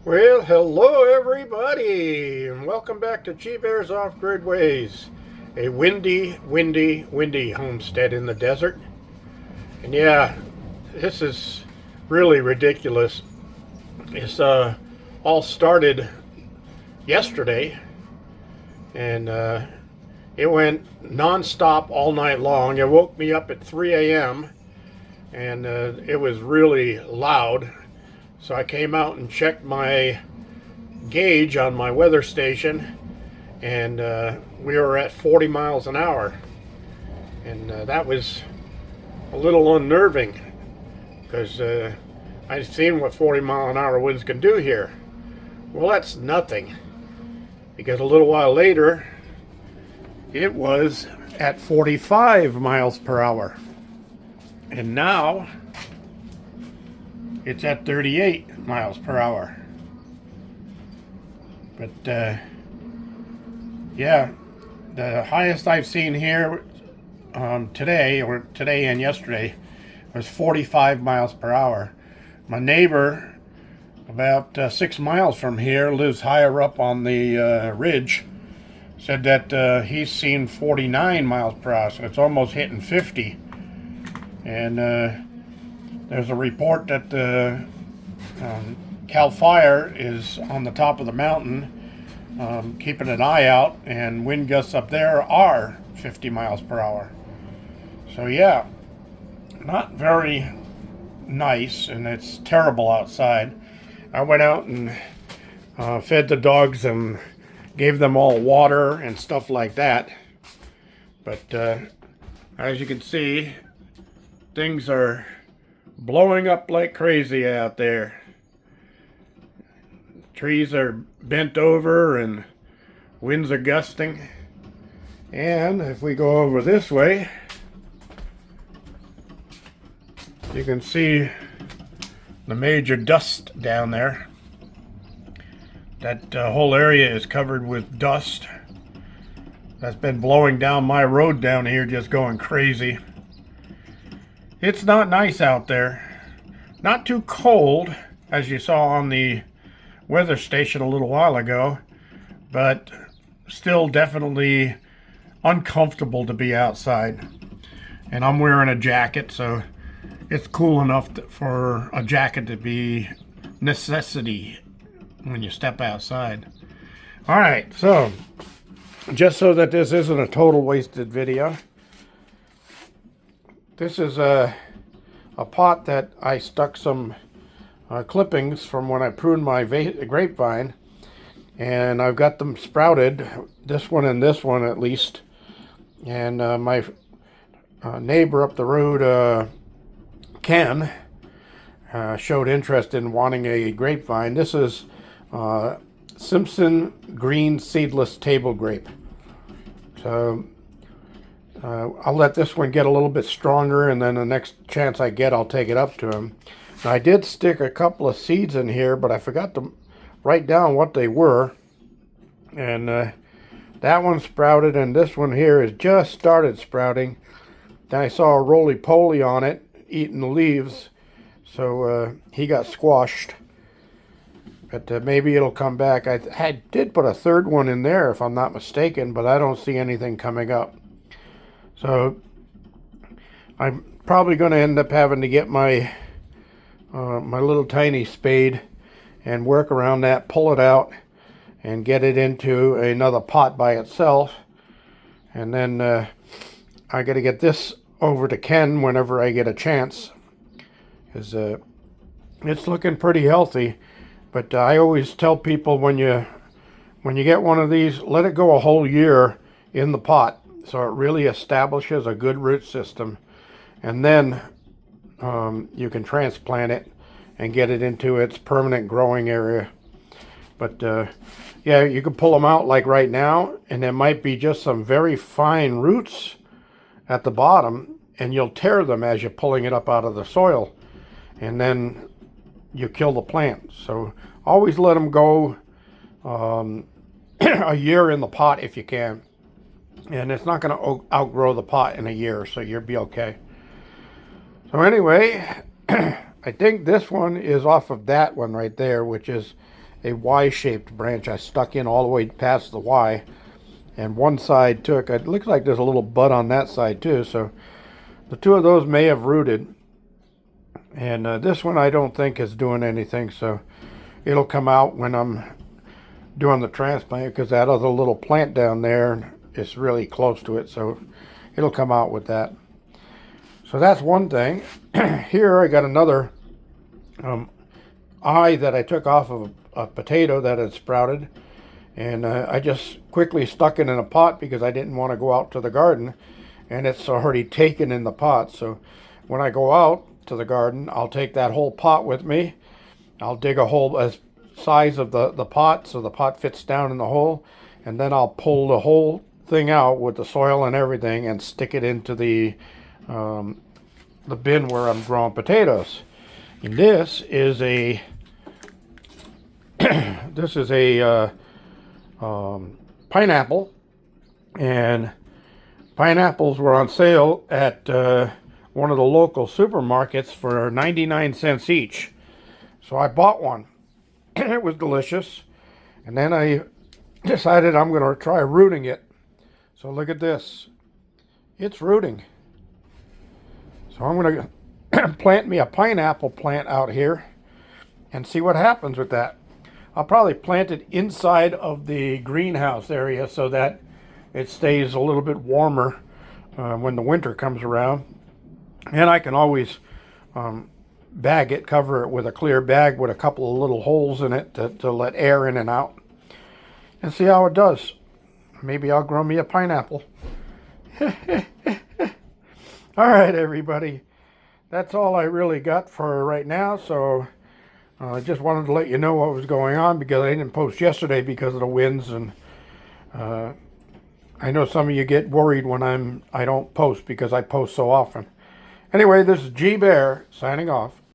Well, hello everybody, and welcome back to G Bear's Off-Grid Ways, a windy homestead in the desert. And yeah, this is really ridiculous. This all started yesterday, and it went non-stop all night long. It woke me up at 3 a.m. and it was really loud. So I came out and checked my gauge on my weather station, and we were at 40 miles an hour. And that was a little unnerving because I've seen what 40-mile-an-hour winds can do here. Well, that's nothing, because a little while later it was at 45 miles per hour. And now it's at 38 miles per hour. But yeah, the highest I've seen here today and yesterday was 45 miles per hour. My neighbor, about 6 miles from here, lives higher up on the ridge, said that he's seen 49 miles per hour, so it's almost hitting 50. And there's a report that Cal Fire is on the top of the mountain, keeping an eye out, and wind gusts up there are 50 miles per hour. So yeah, not very nice, and it's terrible outside. I went out and fed the dogs and gave them all water and stuff like that. But as you can see, things are blowing up like crazy out there. Trees are bent over and winds are gusting. And if we go over this way, you can see the major dust down there. That whole area is covered with dust. That's been blowing down my road down here, just going crazy. It's not nice out there. Not too cold, as you saw on the weather station a little while ago, but still definitely uncomfortable to be outside. And I'm wearing a jacket, so it's cool enough for a jacket to be necessity when you step outside. All right, so just so that this isn't a total wasted video, this is a pot that I stuck some clippings from when I pruned my grapevine, and I've got them sprouted, this one and this one at least. And my neighbor up the road, Ken, showed interest in wanting a grapevine. This is Simpson Green Seedless Table Grape. So I'll let this one get a little bit stronger, and then the next chance I get, I'll take it up to him. Now, I did stick a couple of seeds in here, but I forgot to write down what they were. And that one sprouted, and this one here has just started sprouting. Then I saw a roly-poly on it eating the leaves, so he got squashed. But maybe it'll come back. I did put a third one in there, if I'm not mistaken, but I don't see anything coming up. So I'm probably going to end up having to get my my little tiny spade and work around that, pull it out, and get it into another pot by itself. And then I got to get this over to Ken whenever I get a chance, because it's looking pretty healthy. But I always tell people, when you get one of these, let it go a whole year in the pot, so it really establishes a good root system, and then you can transplant it and get it into its permanent growing area. But yeah, you can pull them out like right now, and there might be just some very fine roots at the bottom, and you'll tear them as you're pulling it up out of the soil, and then you kill the plant. So always let them go a year in the pot if you can. And it's not going to outgrow the pot in a year, so you'll be okay. So anyway, I think this one is off of that one right there, which is a Y-shaped branch I stuck in all the way past the Y, and one side took. It looks like there's a little bud on that side too, so the two of those may have rooted. And this one I don't think is doing anything, so it'll come out when I'm doing the transplant, because that other little plant down there is really close to it, so it'll come out with that. So that's one thing. Here I got another eye that I took off of a potato that had sprouted, and I just quickly stuck it in a pot because I didn't want to go out to the garden, and it's already taken in the pot. So when I go out to the garden, I'll take that whole pot with me. I'll dig a hole as size of the pot so the pot fits down in the hole, and then I'll pull the whole thing out with the soil and everything and stick it into the bin where I'm growing potatoes. And this is a pineapple, and pineapples were on sale at one of the local supermarkets for 99 cents each. So I bought one. It was delicious. And then I decided I'm going to try rooting it. So look at this. It's rooting. So I'm going to plant me a pineapple plant out here and see what happens with that. I'll probably plant it inside of the greenhouse area so that it stays a little bit warmer when the winter comes around. And I can always bag it, cover it with a clear bag with a couple of little holes in it to let air in and out, and see how it does. Maybe I'll grow me a pineapple. All right, everybody. That's all I really got for right now. So I just wanted to let you know what was going on, because I didn't post yesterday because of the winds, and I know some of you get worried when I don't post because I post so often. Anyway, this is G Bear signing off.